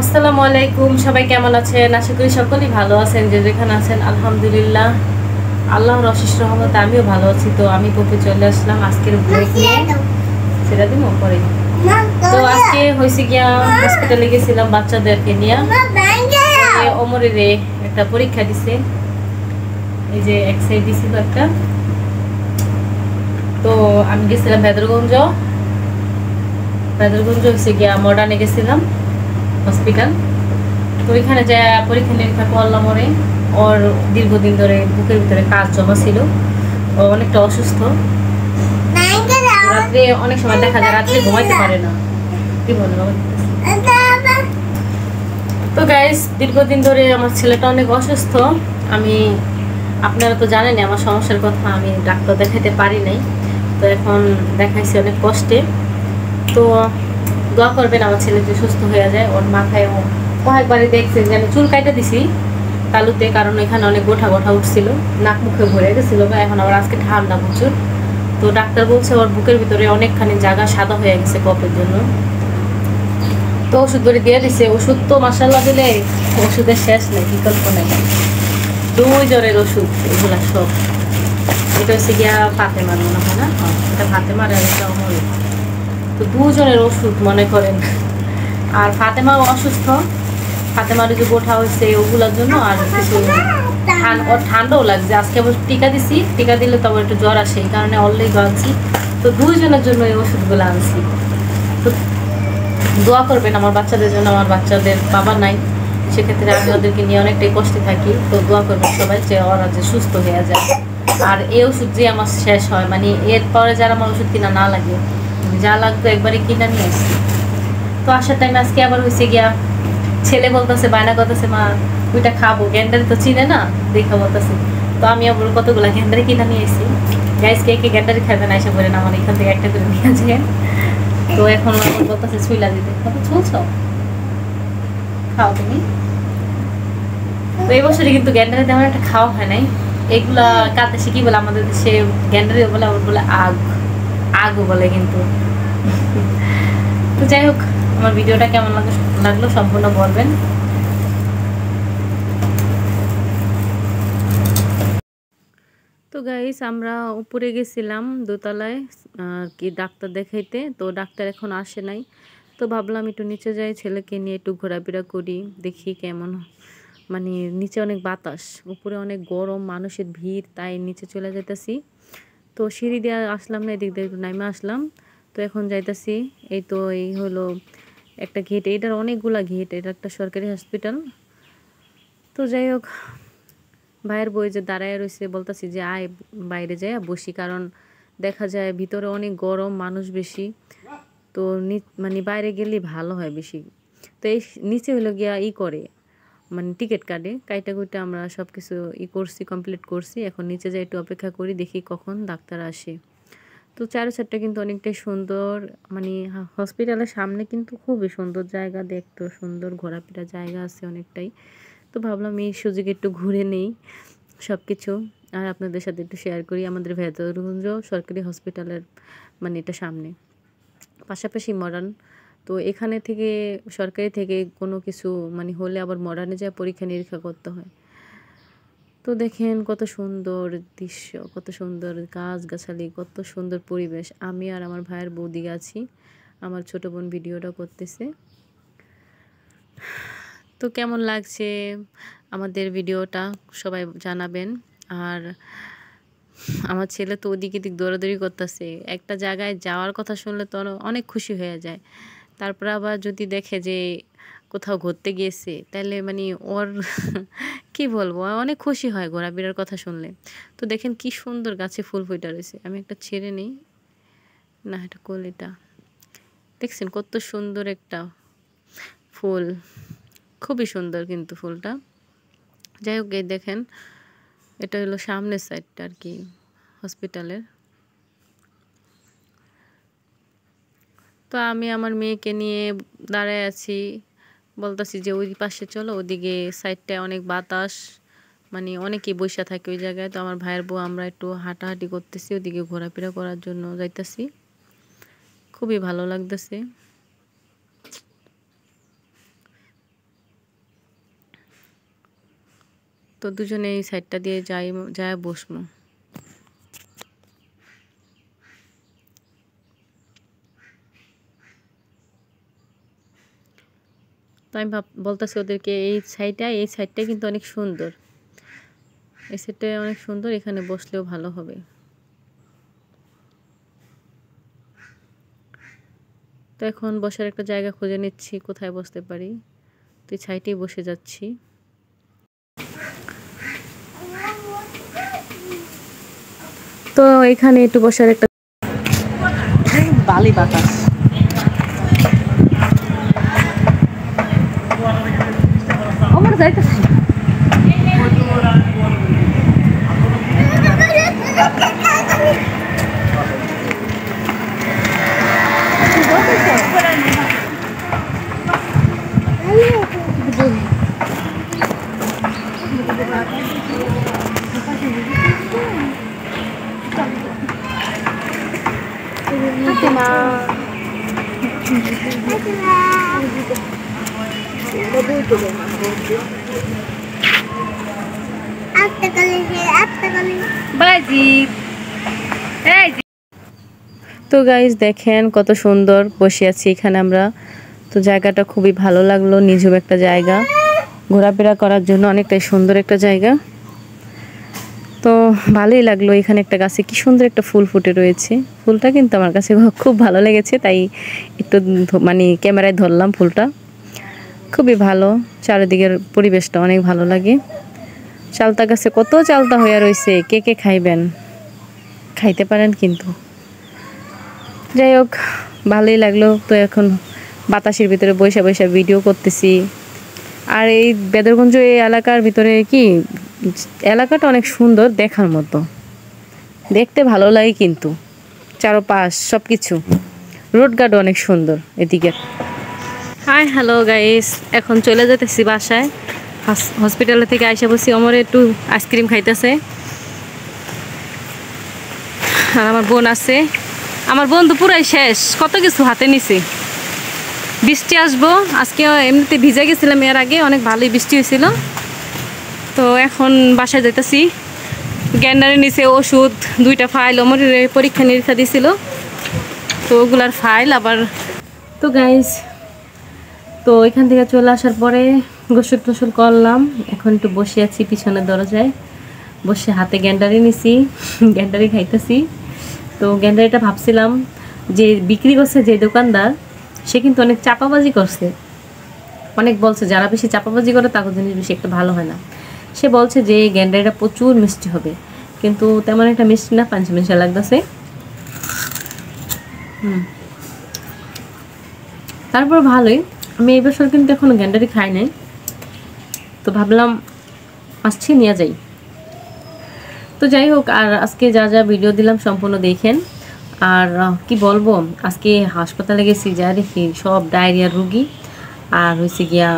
আসসালামু আলাইকুম, সবাই কেমন আছেন? আশা করি সকলেই ভালো আছেন। যে যেখানে আছেন আলহামদুলিল্লাহ, আল্লাহর অশেষ রহমতে আমিও ভালো আছি। তো আমি পপি চলে আসলাম আজকের ব্রেক নিয়ে। সেটা দিন পরে। তো আজকে হয়েছে গিয়া হসপিটালে গেছিলাম বাচ্চাদেরকে নিয়ে। ওমরের একটা পরীক্ষা দিছে, এই যে এক্সরে দিছিল একটা। তো আমি গেছিলাম ভেদরগঞ্জ হয়েছে গিয়া মডার্নে গেছিলাম হসপিটাল। তো ওইখানে যা পরীক্ষা নিরীক্ষা করলাম। ওর দীর্ঘদিন ধরে বুকের ভিতরে কাজ জমা ছিল, ও অনেকটা অসুস্থ। রাত্রে অনেক সময় দেখা যায় রাত্রে ঘুমাইতে পারে না। কি বলে তো গাইস, দীর্ঘদিন ধরে আমার ছেলেটা অনেক অসুস্থ। আপনারা তো জানেনই আমার সমস্যার কথা, আমি ডাক্তার দেখাতে পারি নাই। তো এখন দেখাইছি অনেক কষ্টে। তো দোয়া করবেন আমার ছেলে যে সুস্থ হয়ে যায়। ওর মাথায় কয়েকবারই দেখছেন যে আমি চুল কাইটা দিছি তালুতে, কারণ এখানে অনেক গোঠা গোঠা উঠছিল, নাক মুখে ভরে গেছিল। এখন আবার আজকে ঠান্ডা প্রচুর। তো ডাক্তার বলছে ওর বুকের ভিতরে অনেকখানি জায়গা সাদা হয়ে গেছে কফের জন্য। তো ওষুধ ধরে দিয়ে দিছে। ওষুধ তো মাসাল্লাহ দিলে ওষুধের শেষ নেই, বিকল্প নেই। 2 জ্বরের ওষুধ এগুলা সব। এটা হচ্ছে গিয়া ফাতেমার মনে হয় না, এটা ফাতেমার আর এটা অমরের। তো 2 জনের ওষুধ মনে করেন। আর ফাতেমাও অসুস্থ, ফাতেমার যে গোঠা হয়েছে ওগুলোর জন্য। আর কিছু ঠান্ডাও লাগছে। আজকে আবার টিকা দিছি, টিকা দিলে তো আবার একটু জ্বর আসে, এই কারণে অলরেডি আনছি। তো 2 জনের জন্য এই ওষুধগুলো আনছি। তো দোয়া করবেন আমার বাচ্চাদের জন্য। আমার বাচ্চাদের বাবা নাই, সেক্ষেত্রে আমি ওদেরকে নিয়ে অনেকটাই কষ্টে থাকি। তো দোয়া করবেন সবাই যে ওরা যে সুস্থ হয়ে যায়। আর এই ওষুধ যে আমার শেষ হয়, মানে এরপরে যারা আমার ওষুধ কিনা না লাগে, যা লাগতো একবারে কিনা নিয়ে আসছি। তো আসার টাইমে আজকে আবার হয়েছে গিয়া ছেলে বলতেছে, বায়না করতেছে, মা ওইটা খাবো। গ্যান্ডারি তো চিনে না, দেখা বলতেছে। তো আমি আবার কতগুলা গ্যান্ডারি কিনা নিয়ে এসেছি। গাইস, কে কে গ্যান্ডারি খাবে না এসে বলেন, আমার এখান থেকে একটা করে নিয়ে আসে। তো এখন আমার বলতেছে ছুইলা দিতে। কত চলছ, খাও তুমি। তো এই বছরে কিন্তু গ্যান্ডারি তেমন একটা খাওয়া হয় নাই। এগুলা কাতে কি বলে আমাদের দেশে গ্যান্ডারি বলে, আবার বলে আগও বলে কিন্তু। তো যাই হোক, আমার ভিডিওটা কেমন লাগলো সম্পূর্ণ বলবেন। তো গাইস, আমরা উপরে গেছিলাম দোতলায় আর কি ডাক্তার দেখাইতে। তো ডাক্তার এখন আসে নাই। তো ভাবলাম একটু নিচে যাই, ছেলেকে নিয়ে একটু ঘোরাফেরা করি, দেখি কেমন। মানে নিচে অনেক বাতাস, উপরে অনেক গরম, মানুষের ভিড়, তাই নিচে চলে যাইতেছি। তো সিঁড়ি দিয়ে আসলাম না, এদিক দিয়ে একটু নামে আসলাম। তো এখন যাইতেছি। এই তো এই হলো একটা গেট, এটার অনেকগুলা গেট, এটা একটা সরকারি হসপিটাল। তো যাই হোক, ভাইয়ের বই যে দাঁড়ায় রয়েছে, বলতেছি যে আয় বাইরে যায় বসি, কারণ দেখা যায় ভিতরে অনেক গরম, মানুষ বেশি। তো মানে বাইরে গেলেই ভালো হয় বেশি। তো এই নিচে হলো গিয়া করে, মানে টিকিট কাটে, কাইটা কুইটা আমরা সব কিছু করছি, কমপ্লিট করছি। এখন নিচে যাই একটু অপেক্ষা করি, দেখি কখন ডাক্তার আসে। তো চারোসাইডটা কিন্তু অনেকটাই সুন্দর, মানে হসপিটালের সামনে কিন্তু খুবই সুন্দর জায়গা, দেখতেও সুন্দর, ঘোরাফেরা জায়গা আছে অনেকটাই। তো ভাবলাম এই সুযোগে একটু ঘুরে নেই সব কিছু, আর আপনাদের সাথে একটু শেয়ার করি। আমাদের ভেদরগঞ্জ সরকারি হসপিটালের মানে এটা সামনে, পাশাপাশি মডার্ন। তো এখানে থেকে সরকারি থেকে কোনো কিছু মানে হলে আবার মডার্নে যায় পরীক্ষা নিরীক্ষা করতে হয়। তো দেখেন কত সুন্দর দৃশ্য, কত সুন্দর গাছগাছালি, কত সুন্দর পরিবেশ। আমি আর আমার ভাইয়ের বৌদি আছি, আমার ছোট বোন ভিডিওটা করতেছে। তো কেমন লাগছে আমাদের ভিডিওটা সবাই জানাবেন। আর আমার ছেলে তো ওদিক এদিক দৌড়াদৌড়ি করতেছে, একটা জায়গায় যাওয়ার কথা শুনলে তো অনেক খুশি হয়ে যায়। তারপর আবার যদি দেখে যে কোথাও ঘুরতে গিয়েছে, তাহলে মানে ওর কি বলবো, অনেক খুশি হয় ঘোরাফেরার কথা শুনলে। তো দেখেন কি সুন্দর গাছে ফুল ফুটে রয়েছে। আমি একটা ছেড়ে নিই না, এটা কলিটা দেখছেন কত সুন্দর একটা ফুল, খুবই সুন্দর কিন্তু ফুলটা। যাই হোক, এই দেখেন এটা হলো সামনের সাইডটা আর কি হসপিটালের। তো আমি আমার মেয়েকে নিয়ে দাঁড়ায় আছি, বলতেছি যে ওই পাশে চলো, ওদিকে সাইডটায় অনেক বাতাস, মানে অনেকেই বসে থাকে ওই জায়গায়। তো আমার ভাইয়ের বউ আমরা একটু হাঁটাহাঁটি করতেছি, ওদিকে ঘোরাফেরা করার জন্য যাইতেছি, খুবই ভালো লাগতেছে। তো দুজনে এই সাইডটা দিয়ে যায় বসবো। তো আমি বলতেছি ওদেরকে এই সাইডটা কিন্তু অনেক সুন্দর, এই সাইডটা অনেক সুন্দর, এখানে বসলেও ভালো হবে। তো এখন বসার একটা জায়গা খুঁজে নিচ্ছি কোথায় বসতে পারি। তো এই সাইডেই বসে যাচ্ছি। তো এখানে একটু বসার একটা বালি বাতাস। আমার যাইতেছে তো গাইস দেখেন কত সুন্দর বসে আছি এখানে আমরা। তো জায়গাটা খুবই ভালো লাগলো, নিঝুম একটা জায়গা, ঘোরাফেরা করার জন্য অনেকটাই সুন্দর একটা জায়গা। তো ভালোই লাগলো। এখানে একটা গাছে কি সুন্দর একটা ফুল ফুটে রয়েছে, ফুলটা কিন্তু আমার কাছে খুব ভালো লেগেছে, তাই একটু মানে ক্যামেরায় ধরলাম ফুলটা। খুবই ভালো, চারিদিকের পরিবেশটা অনেক ভালো লাগে। চালতা গাছে কত চালতা হয়ে রয়েছে, কে কে খাইবেন, খাইতে পারেন কিন্তু। যাই হোক ভালোই লাগলো। তো এখন বাতাসের ভিতরে বৈশা বৈশা ভিডিও করতেছি। আর এই বেদরগঞ্জ এই এলাকার ভিতরে কি এলাকাটা অনেক সুন্দর, দেখার মতো, দেখতে ভালো লাগে কিন্তু চারপাশ সব কিছু। রোডঘাট অনেক সুন্দর এদিকে। হাই হ্যালো গাইস, এখন চলে যেতেছি বাসায়। হসপিটাল থেকে আইসা বসি, আমার একটু আইসক্রিম খাইতেছে। আর আমার বোন আছে, আমার বোন তো পুরাই শেষ, কত কিছু হাতে নিছে। বৃষ্টি আসবো আজকে, এমনিতে ভিজে গেছিলাম এর আগে, অনেক ভালোই বৃষ্টি হয়েছিল। তো এখন বাসায় যাইতেছি। গ্যান্ডারে নিচে ওষুধ, 2টা ফাইল, আমার পরীক্ষা নিরীক্ষা দিছিল, তো ওগুলার ফাইল আবার। তো গাইস, তো এখান থেকে চলে আসার পরে গোসল টোসল করলাম। এখন একটু বসে আছি পিছনের দরজায়, বসে হাতে গ্যান্ডারি নিছি, গ্যান্ডারি খাইতেছি। তো গ্যান্ডারিটা ভাবছিলাম যে বিক্রি করছে যে দোকানদার, সে কিন্তু অনেক চাপাবাজি করছে, অনেক বলছে যারা বেশি চাপাবাজি করে তাদের জিনিস বেশি একটা ভালো হয় না। সে বলছে যে গ্যান্ডারিটা প্রচুর মিষ্টি হবে, কিন্তু তেমন একটা মিষ্টি না, পাঞ্চা মিশা লাগতেছে। তারপর ভালোই। আমি এই বছর কিন্তু এখনো গ্যান্ডারি খাই নাই, তো ভাবলাম আসছি নিয়ে যাই। তো যাই হোক, আর আজকে যা যা ভিডিও দিলাম সম্পূর্ণ দেখেন। আর কি বলবো, আজকে হাসপাতালে গেছি, যা দেখি সব ডায়রিয়ার রুগী, আর হয়েছে গিয়া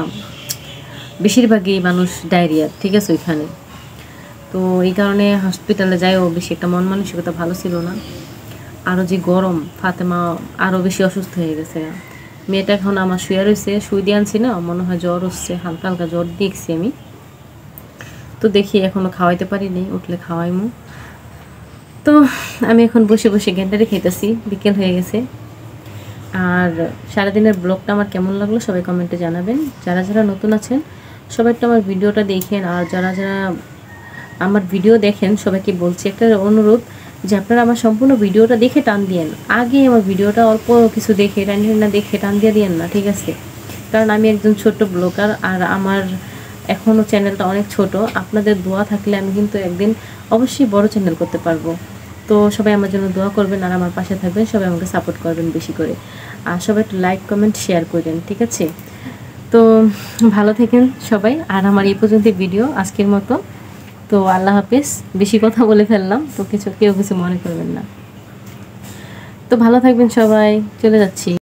বেশিরভাগই মানুষ ডায়রিয়া, ঠিক আছে ওইখানে। তো এই কারণে হসপিটালে যাইও বেশি একটা মন মানসিকতা ভালো ছিল না। আরও যে গরম, ফাতেমা আরও বেশি অসুস্থ হয়ে গেছে। মেয়েটা এখন আমার শুয়ে রয়েছে, শুয়ে দিয়ে আনছি না, মনে হয় জ্বর হচ্ছে, হালকা হালকা জ্বর দেখছি আমি। তো দেখি এখনও খাওয়াইতে পারিনি, উঠলে খাওয়াইমু। তো আমি এখন বসে বসে গ্যান্ডারি খাইতেছি, বিকেল হয়ে গেছে। আর সারাদিনের ব্লগটা আমার কেমন লাগলো সবাই কমেন্টে জানাবেন। যারা যারা নতুন আছেন সবাই একটু আমার ভিডিওটা দেখেন, আর যারা যারা আমার ভিডিও দেখেন সবাইকে বলছি একটা অনুরোধ, যে আপনারা আমার সম্পূর্ণ ভিডিওটা দেখে টান দিয়েন। আগে আমার ভিডিওটা অল্প কিছু দেখে না দেখে টান দিয়ে দিয়েন না, ঠিক আছে? কারণ আমি একজন ছোট ব্লগার, আর আমার এখনও চ্যানেলটা অনেক ছোট। আপনাদের দোয়া থাকলে আমি কিন্তু একদিন অবশ্যই বড় চ্যানেল করতে পারবো। তো সবাই আমার জন্য দোয়া করবেন, আর আমার পাশে থাকবেন, সবাই আমাকে সাপোর্ট করবেন বেশি করে। আর সবাই একটু লাইক কমেন্ট শেয়ার করবেন, ঠিক আছে? তো ভালো থাকেন সবাই। আর আমার এই পর্যন্ত ভিডিও আজকের মতো। তো আল্লাহ হাফেজ। বেশি কথা বলে ফেললাম, তো কেউ কিছু মনে করবেন না। তো ভালো থাকবেন সবাই, চলে যাচ্ছি।